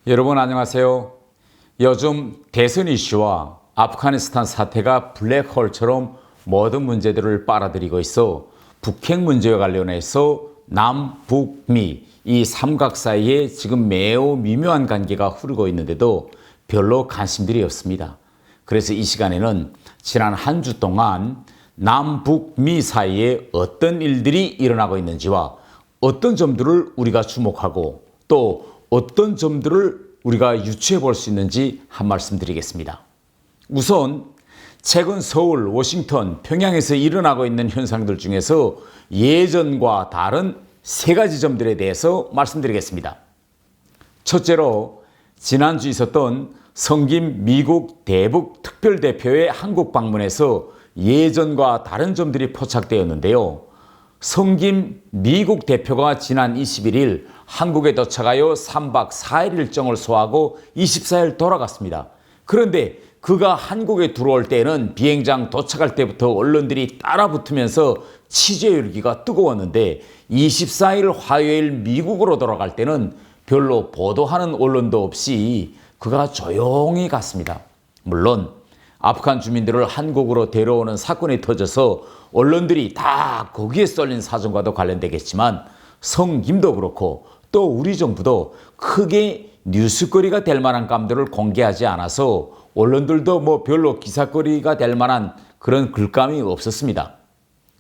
여러분 안녕하세요. 요즘 대선 이슈와 아프가니스탄 사태가 블랙홀처럼 모든 문제들을 빨아들이고 있어 북핵 문제와 관련해서 남북미 이 삼각 사이에 지금 매우 미묘한 관계가 흐르고 있는데도 별로 관심들이 없습니다. 그래서 이 시간에는 지난 한 주 동안 남북미 사이에 어떤 일들이 일어나고 있는지와 어떤 점들을 우리가 주목하고 또 어떤 점들을 우리가 유추해 볼 수 있는지 한 말씀 드리겠습니다. 우선 최근 서울, 워싱턴, 평양에서 일어나고 있는 현상들 중에서 예전과 다른 세 가지 점들에 대해서 말씀드리겠습니다. 첫째로 지난주 있었던 성김 미국 대북 특별대표의 한국 방문에서 예전과 다른 점들이 포착되었는데요. 성김 미국 대표가 지난 21일 한국에 도착하여 3박 4일 일정을 소화하고 24일 돌아갔습니다. 그런데 그가 한국에 들어올 때는 비행장 도착할 때부터 언론들이 따라붙으면서 취재 열기가 뜨거웠는데 24일 화요일 미국으로 돌아갈 때는 별로 보도하는 언론도 없이 그가 조용히 갔습니다. 물론 아프간 주민들을 한국으로 데려오는 사건이 터져서 언론들이 다 거기에 쏠린 사정과도 관련되겠지만 성김도 그렇고 또 우리 정부도 크게 뉴스거리가 될 만한 감들을 공개하지 않아서 언론들도 별로 기사거리가 될 만한 그런 글감이 없었습니다.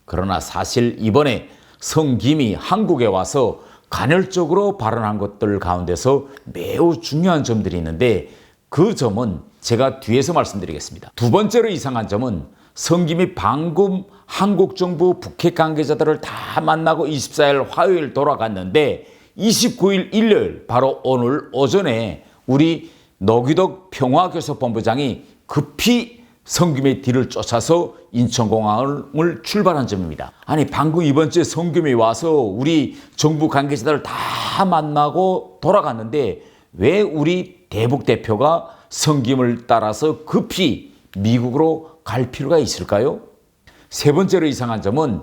그러나 사실 이번에 성김이 한국에 와서 간헐적으로 발언한 것들 가운데서 매우 중요한 점들이 있는데 그 점은 제가 뒤에서 말씀드리겠습니다. 두 번째로 이상한 점은 성김이 방금 한국 정부 북핵 관계자들을 다 만나고 24일 화요일 돌아갔는데 29일 일요일 바로 오늘 오전에 우리 노규덕 평화교섭본부장이 급히 성김의 뒤를 쫓아서 인천공항을 출발한 점입니다. 아니 방금 이번 주에 성김이 와서 우리 정부 관계자들을 다 만나고 돌아갔는데 왜 우리 대북 대표가 성김을 따라서 급히 미국으로 갈 필요가 있을까요? 세 번째로 이상한 점은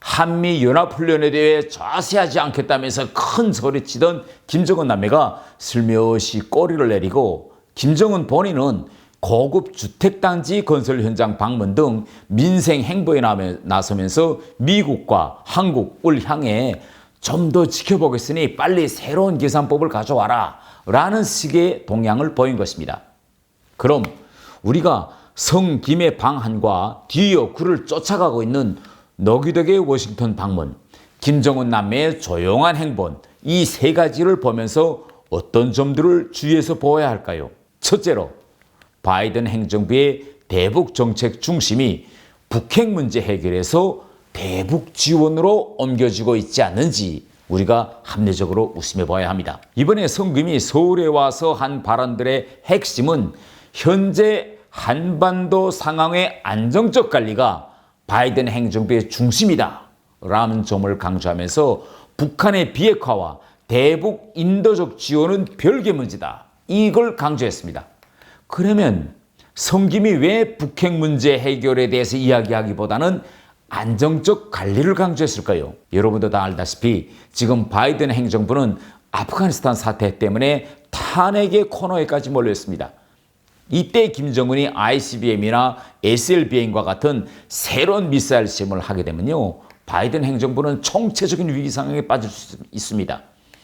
한미연합훈련에 대해 자세하지 않겠다면서 큰 소리치던 김정은 남매가 슬며시 꼬리를 내리고 김정은 본인은 고급 주택단지 건설 현장 방문 등 민생 행보에 나서면서 미국과 한국을 향해 좀 더 지켜보겠으니 빨리 새로운 계산법을 가져와라 라는 식의 동향을 보인 것입니다. 그럼 우리가 성김의 방한과 뒤이어 그를 쫓아가고 있는 노규덕의 워싱턴 방문, 김정은 남매의 조용한 행본 이 세 가지를 보면서 어떤 점들을 주의해서 보아야 할까요? 첫째로 바이든 행정부의 대북 정책 중심이 북핵 문제 해결에서 대북 지원으로 옮겨지고 있지 않는지 우리가 합리적으로 의심해 봐야 합니다. 이번에 성김이 서울에 와서 한 발언들의 핵심은 현재 한반도 상황의 안정적 관리가 바이든 행정부의 중심이다 라는 점을 강조하면서 북한의 비핵화와 대북 인도적 지원은 별개 문제다 이걸 강조했습니다. 그러면 성김이 왜 북핵 문제 해결에 대해서 이야기하기보다는 안정적 관리를 강조했을까요? 여러분도 다 알다시피 지금 바이든 행정부는 아프가니스탄 사태 때문에 탄핵의 코너에까지 몰렸습니다. 이때 김정은이 ICBM이나 SLBM과 같은 새로운 미사일 시험을 하게 되면요, 바이든 행정부는 총체적인 위기 상황에 빠질 수 있습니다.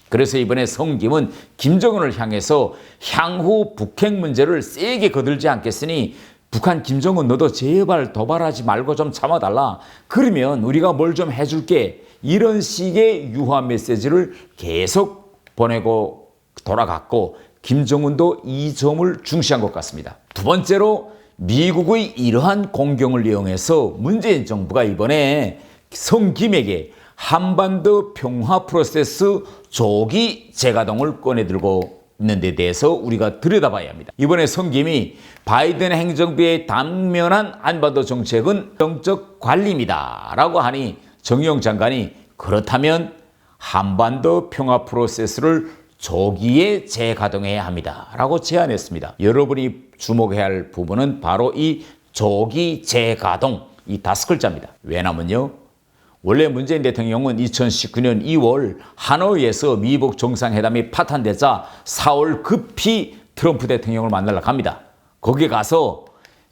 그래서 이번에 성김은 김정은을 향해서 향후 북핵 문제를 세게 거들지 않겠으니 북한 김정은 너도 제발 도발하지 말고 좀 참아달라. 그러면 우리가 뭘 좀 해줄게. 이런 식의 유화 메시지를 계속 보내고 돌아갔고 김정은도 이 점을 중시한 것 같습니다. 두 번째로 미국의 이러한 공경을 이용해서 문재인 정부가 이번에 성김에게 한반도 평화 프로세스 조기 재가동을 꺼내들고 있는 데 대해서 우리가 들여다봐야 합니다. 이번에 성김이 바이든 행정부의 단면한 한반도 정책은 정적 관리입니다 라고 하니 정의용 장관이 그렇다면 한반도 평화 프로세스를 조기에 재가동해야 합니다 라고 제안했습니다. 여러분이 주목해야 할 부분은 바로 이 조기 재가동 이 5글자입니다. 왜냐면요, 원래 문재인 대통령은 2019년 2월 하노이에서 미북 정상회담이 파탄되자 4월 급히 트럼프 대통령을 만나러 갑니다. 거기 가서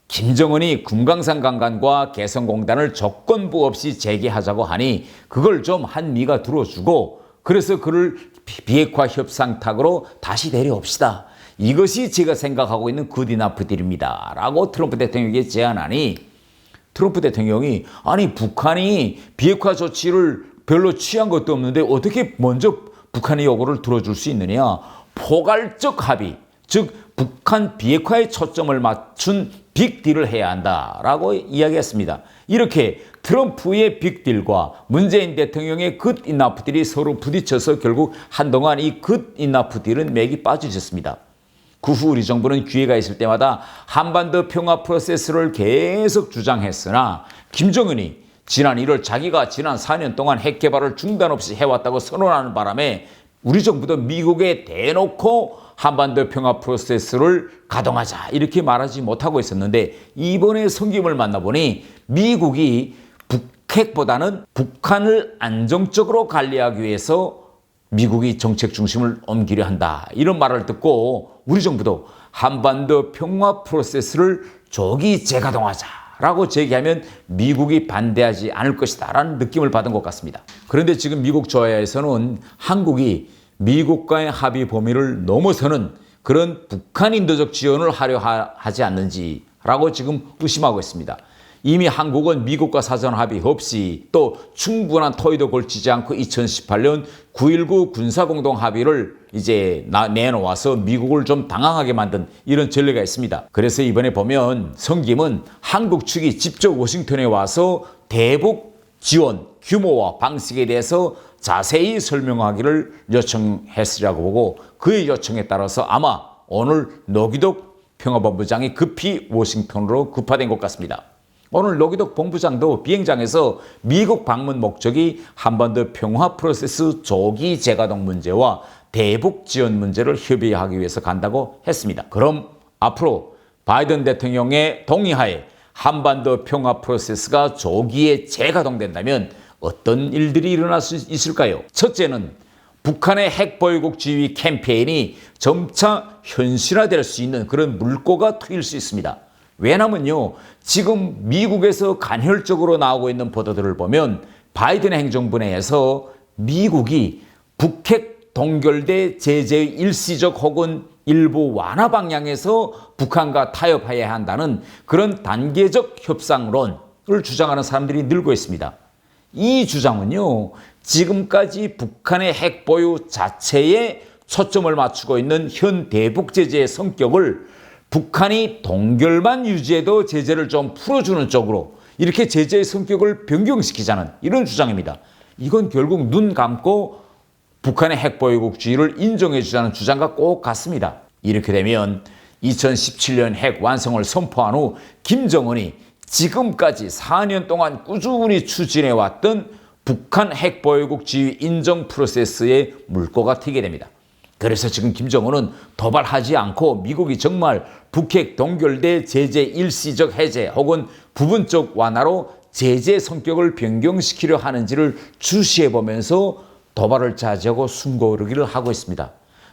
김정은이 금강산 강간과 개성공단을 조건부 없이 재개하자고 하니 그걸 좀 한미가 들어주고 그래서 그를 비핵화 협상탁으로 다시 데려옵시다. 이것이 제가 생각하고 있는 굿이너프 딜입니다. 라고 트럼프 대통령에게 제안하니 트럼프 대통령이 아니 북한이 비핵화 조치를 별로 취한 것도 없는데 어떻게 먼저 북한의 요구를 들어줄 수 있느냐. 포괄적 합의, 즉 북한 비핵화에 초점을 맞춘 빅딜을 해야 한다라고 이야기했습니다. 이렇게 트럼프의 빅딜과 문재인 대통령의 굿이너프 딜이 서로 부딪혀서 결국 한동안 이 굿이너프 딜은 맥이 빠지셨습니다. 그 후 우리 정부는 기회가 있을 때마다 한반도 평화 프로세스를 계속 주장했으나 김정은이 지난 1월 자기가 지난 4년 동안 핵 개발을 중단 없이 해왔다고 선언하는 바람에 우리 정부도 미국에 대놓고 한반도 평화 프로세스를 가동하자 이렇게 말하지 못하고 있었는데 이번에 성김을 만나보니 미국이 북핵보다는 북한을 안정적으로 관리하기 위해서 미국이 정책 중심을 옮기려 한다. 이런 말을 듣고 우리 정부도 한반도 평화 프로세스를 조기 재가동하자라고 제기하면 미국이 반대하지 않을 것이다 라는 느낌을 받은 것 같습니다. 그런데 지금 미국 조야에서는 한국이 미국과의 합의 범위를 넘어서는 그런 북한 인도적 지원을 하려 하지 않는지라고 지금 의심하고 있습니다. 이미 한국은 미국과 사전 합의 없이 또 충분한 토의도 걸치지 않고 2018년 9.19 군사공동 합의를 이제 내놓아서 미국을 좀 당황하게 만든 이런 전례가 있습니다. 그래서 이번에 보면 성김은 한국 측이 직접 워싱턴에 와서 대북 지원 규모와 방식에 대해서 자세히 설명하기를 요청했으리라고 보고 그의 요청에 따라서 아마 오늘 노기덕 평화본부장이 급히 워싱턴으로 급파된 것 같습니다. 오늘 노기덕 본부장도 비행장에서 미국 방문 목적이 한반도 평화 프로세스 조기 재가동 문제와 대북 지원 문제를 협의하기 위해서 간다고 했습니다. 그럼 앞으로 바이든 대통령의 동의하에 한반도 평화 프로세스가 조기에 재가동된다면 어떤 일들이 일어날 수 있을까요? 첫째는 북한의 핵보유국 지위 캠페인이 점차 현실화될 수 있는 그런 물꼬가 트일 수 있습니다. 왜냐면요, 지금 미국에서 간헐적으로 나오고 있는 보도들을 보면 바이든 행정부 내에서 미국이 북핵 동결대 제재의 일시적 혹은 일부 완화 방향에서 북한과 타협해야 한다는 그런 단계적 협상론을 주장하는 사람들이 늘고 있습니다. 이 주장은요, 지금까지 북한의 핵 보유 자체에 초점을 맞추고 있는 현 대북 제재의 성격을 북한이 동결만 유지해도 제재를 좀 풀어주는 쪽으로 이렇게 제재의 성격을 변경시키자는 이런 주장입니다. 이건 결국 눈 감고 북한의 핵보유국주의를 인정해 주자는 주장과 꼭 같습니다. 이렇게 되면 2017년 핵 완성을 선포한 후 김정은이 지금까지 4년 동안 꾸준히 추진해왔던 북한 핵보유국주의 인정 프로세스에 물꼬가 트게 됩니다. 그래서 지금 김정은은 도발하지 않고 미국이 정말 북핵 동결대 제재 일시적 해제 혹은 부분적 완화로 제재 성격을 변경시키려 하는지를 주시해보면서 도발을 자제하고 숨고르기를 하고 있습니다.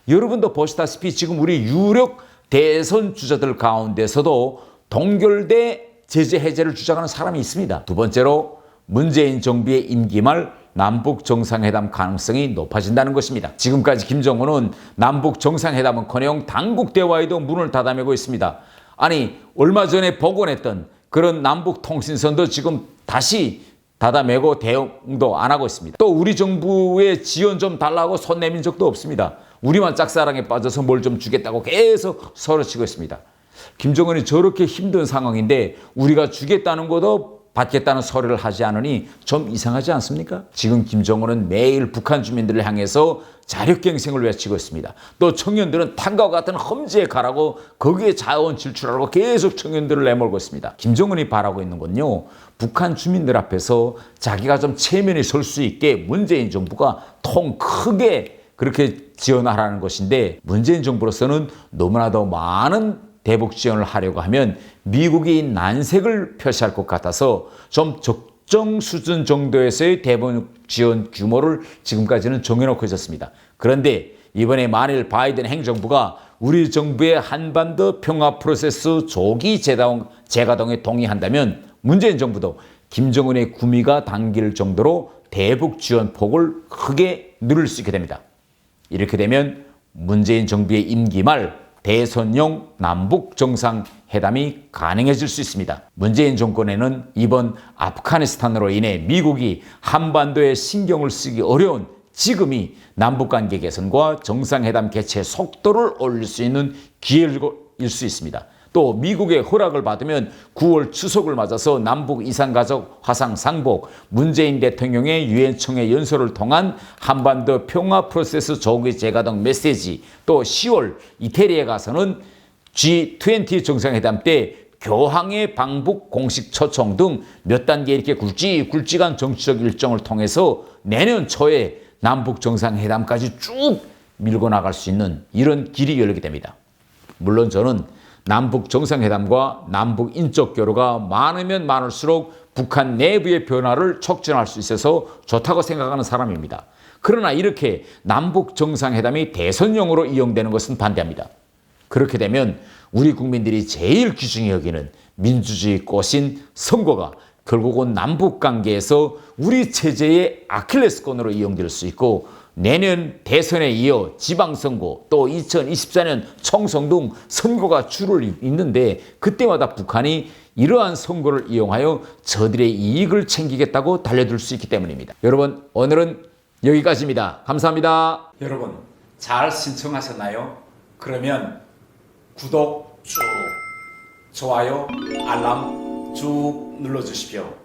여러분도 보시다시피 지금 우리 유력 대선 주자들 가운데서도 동결대 제재 해제를 주장하는 사람이 있습니다. 두 번째로 문재인 정부의 임기 말 남북 정상회담 가능성이 높아진다는 것입니다. 지금까지 김정은은 남북 정상회담은커녕 당국 대화에도 문을 닫아매고 있습니다. 아니 얼마 전에 복원했던 그런 남북 통신선도 지금 다시 닫아매고 대응도 안 하고 있습니다. 또 우리 정부의 지원 좀 달라고 손 내민 적도 없습니다. 우리만 짝사랑에 빠져서 뭘 좀 주겠다고 계속 서로치고 있습니다. 김정은이 저렇게 힘든 상황인데 우리가 주겠다는 것도 받겠다는 소리를 하지 않으니 좀 이상하지 않습니까? 지금 김정은은 매일 북한 주민들을 향해서 자력갱생을 외치고 있습니다. 또 청년들은 탄과 같은 험지에 가라고 거기에 자원 질출하라고 계속 청년들을 내몰고 있습니다. 김정은이 바라고 있는 건요, 북한 주민들 앞에서 자기가 좀 체면이 설 수 있게 문재인 정부가 통 크게 그렇게 지원하라는 것인데 문재인 정부로서는 너무나도 많은 대북 지원을 하려고 하면 미국이 난색을 표시할 것 같아서 좀 특정 수준 정도에서의 대북 지원 규모를 지금까지는 정해놓고 있었습니다. 그런데 이번에 만일 바이든 행정부가 우리 정부의 한반도 평화 프로세스 조기 재가동에 동의한다면 문재인 정부도 김정은의 구미가 당길 정도로 대북 지원 폭을 크게 늘릴 수 있게 됩니다. 이렇게 되면 문재인 정부의 임기 말 대선용 남북 정상회담이 가능해질 수 있습니다. 문재인 정권에는 이번 아프가니스탄으로 인해 미국이 한반도에 신경을 쓰기 어려운 지금이 남북관계 개선과 정상회담 개최 속도를 올릴 수 있는 기회일 수 있습니다. 또 미국의 허락을 받으면 9월 추석을 맞아서 남북 이산가족 화상 상복, 문재인 대통령의 유엔청의 연설을 통한 한반도 평화 프로세스 조기 재가동 메시지, 또 10월 이태리에 가서는 G20 정상회담 때 교황의 방북 공식 초청 등 몇 단계 이렇게 굵직한 정치적 일정을 통해서 내년 초에 남북 정상회담까지 쭉 밀고 나갈 수 있는 이런 길이 열리게 됩니다. 물론 저는 남북 정상회담과 남북 인적 교류가 많으면 많을수록 북한 내부의 변화를 촉진할 수 있어서 좋다고 생각하는 사람입니다. 그러나 이렇게 남북 정상회담이 대선용으로 이용되는 것은 반대합니다. 그렇게 되면 우리 국민들이 제일 귀중히 여기는 민주주의 꽃인 선거가 결국은 남북관계에서 우리 체제의 아킬레스건으로 이용될 수 있고, 내년 대선에 이어 지방선거 또 2024년 총선 등 선거가 줄을 잇는데 그때마다 북한이 이러한 선거를 이용하여 저들의 이익을 챙기겠다고 달려들 수 있기 때문입니다. 여러분, 오늘은 여기까지입니다. 감사합니다. 여러분, 잘 신청하셨나요? 그러면 구독 쭉, 좋아요, 알람 쭉 눌러주십시오.